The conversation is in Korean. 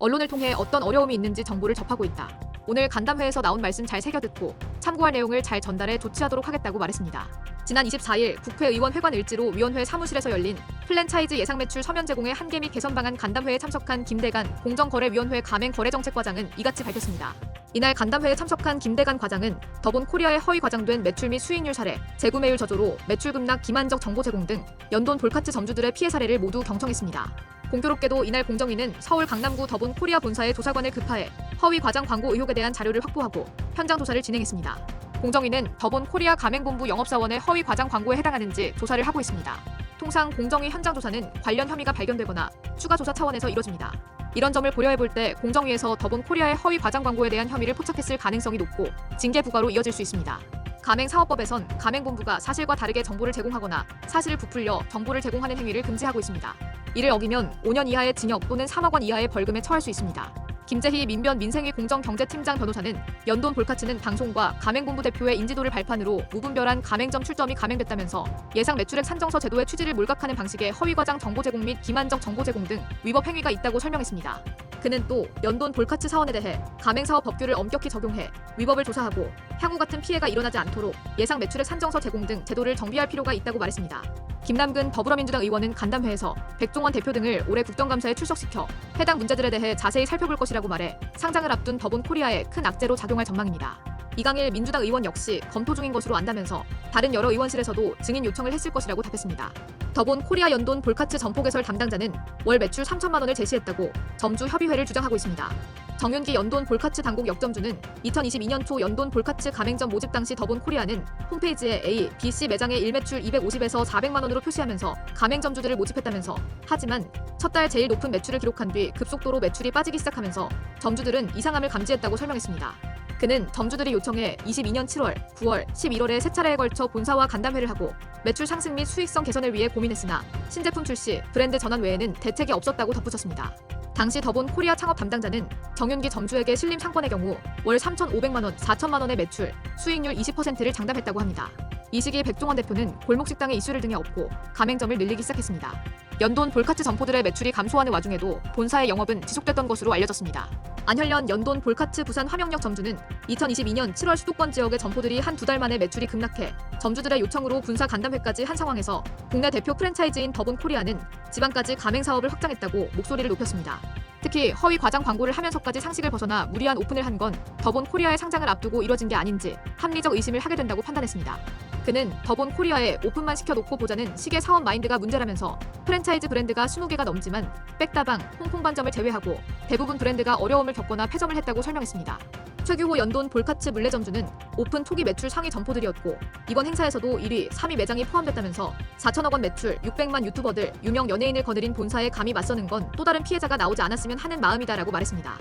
언론을 통해 어떤 어려움이 있는지 정보를 접하고 있다. 오늘 간담회에서 나온 말씀 잘 새겨듣고 참고할 내용을 잘 전달해 조치하도록 하겠다고 말했습니다. 지난 24일 국회의원 회관 일지로 위원회 사무실에서 열린 프랜차이즈 예상매출 서면 제공의 한계 및 개선 방안 간담회에 참석한 김대관 공정거래위원회 가맹거래정책과장은 이같이 밝혔습니다. 이날 간담회에 참석한 김대관 과장은 더본코리아의 허위 과장된 매출 및 수익률 사례, 재구매율 저조로 매출 급락 기만적 정보 제공 등 연돈 볼카츠 점주들의 피해 사례를 모두 경청했습니다. 공교롭게도 이날 공정위는 서울 강남구 더본코리아 본사의 조사관을 급파해 허위 과장 광고 의혹에 대한 자료를 확보하고 현장 조사를 진행했습니다. 공정위는 더본코리아 가맹본부 영업사원의 허위 과장 광고에 해당하는지 조사를 하고 있습니다. 통상 공정위 현장 조사는 관련 혐의가 발견되거나 추가 조사 차원에서 이뤄집니다. 이런 점을 고려해볼 때 공정위에서 더본코리아의 허위 과장 광고에 대한 혐의를 포착했을 가능성이 높고 징계 부과로 이어질 수 있습니다. 가맹사업법에선 가맹본부가 사실과 다르게 정보를 제공하거나 사실을 부풀려 정보를 제공하는 행위를 금지하고 있습니다. 이를 어기면 5년 이하의 징역 또는 3억 원 이하의 벌금에 처할 수 있습니다. 김재희 민변 민생위 공정경제팀장 변호사는 연돈 볼카츠는 방송과 가맹본부 대표의 인지도를 발판으로 무분별한 가맹점 출점이 감행됐다면서 예상 매출액 산정서 제도의 취지를 몰각하는 방식의 허위과장 정보 제공 및 기만적 정보 제공 등 위법 행위가 있다고 설명했습니다. 그는 또 연돈 볼카츠 사원에 대해 가맹사업 법규를 엄격히 적용해 위법을 조사하고 향후 같은 피해가 일어나지 않도록 예상 매출액 산정서 제공 등 제도를 정비할 필요가 있다고 말했습니다. 김남근 더불어민주당 의원은 간담회에서 백종원 대표 등을 올해 국정감사에 출석시켜 해당 문제들에 대해 자세히 살펴볼 것이라고 말해 상장을 앞둔 더본코리아에 큰 악재로 작용할 전망입니다. 이강일 민주당 의원 역시 검토 중인 것으로 안다면서 다른 여러 의원실에서도 증인 요청을 했을 것이라고 답했습니다. 더본코리아 연돈 볼카츠 점포 개설 담당자는 월 매출 3천만 원을 제시했다고 점주 협의회를 주장하고 있습니다. 정윤기 연돈 볼카츠 당국 역점주는 2022년 초 연돈 볼카츠 가맹점 모집 당시 더본코리아는 홈페이지에 A, B, C 매장의 일매출 250에서 400만 원으로 표시하면서 가맹점주들을 모집했다면서 하지만 첫 달 제일 높은 매출을 기록한 뒤 급속도로 매출이 빠지기 시작하면서 점주들은 이상함을 감지했다고 설명했습니다. 그는 점주들이 요청해 22년 7월, 9월, 11월에 세 차례에 걸쳐 본사와 간담회를 하고 매출 상승 및 수익성 개선을 위해 고민했으나 신제품 출시, 브랜드 전환 외에는 대책이 없었다고 덧붙였습니다. 당시 더본코리아 창업 담당자는 정윤기 점주에게 신림 상권의 경우 월 3,500만 원, 4천만 원의 매출, 수익률 20%를 장담했다고 합니다. 이 시기 백종원 대표는 골목식당의 이슈를 등에 업고 가맹점을 늘리기 시작했습니다. 연돈 볼카츠 점포들의 매출이 감소하는 와중에도 본사의 영업은 지속됐던 것으로 알려졌습니다. 안현련 연돈 볼카츠 부산 화명역 점주는 2022년 7월 수도권 지역의 점포들이 한 두 달 만에 매출이 급락해 점주들의 요청으로 분사 간담회까지 한 상황에서 국내 대표 프랜차이즈인 더본코리아는 지방까지 가맹 사업을 확장했다고 목소리를 높였습니다. 특히 허위 과장 광고를 하면서까지 상식을 벗어나 무리한 오픈을 한 건 더본코리아의 상장을 앞두고 이뤄진 게 아닌지 합리적 의심을 하게 된다고 판단했습니다. 그는 더본코리아에 오픈만 시켜놓고 보자는 식의 사업 마인드가 문제라면서 프랜차이즈 브랜드가 20개가 넘지만 백다방, 홍콩반점을 제외하고 대부분 브랜드가 어려움을 겪거나 폐점을 했다고 설명했습니다. 최규호 연돈 볼카츠 물레점주는 오픈 초기 매출 상위 점포들이었고 이번 행사에서도 1위, 3위 매장이 포함됐다면서 4천억 원 매출, 600만 유튜버들, 유명 연예인을 거느린 본사에 감히 맞서는 건 또 다른 피해자가 나오지 않았으면 하는 마음이다라고 말했습니다.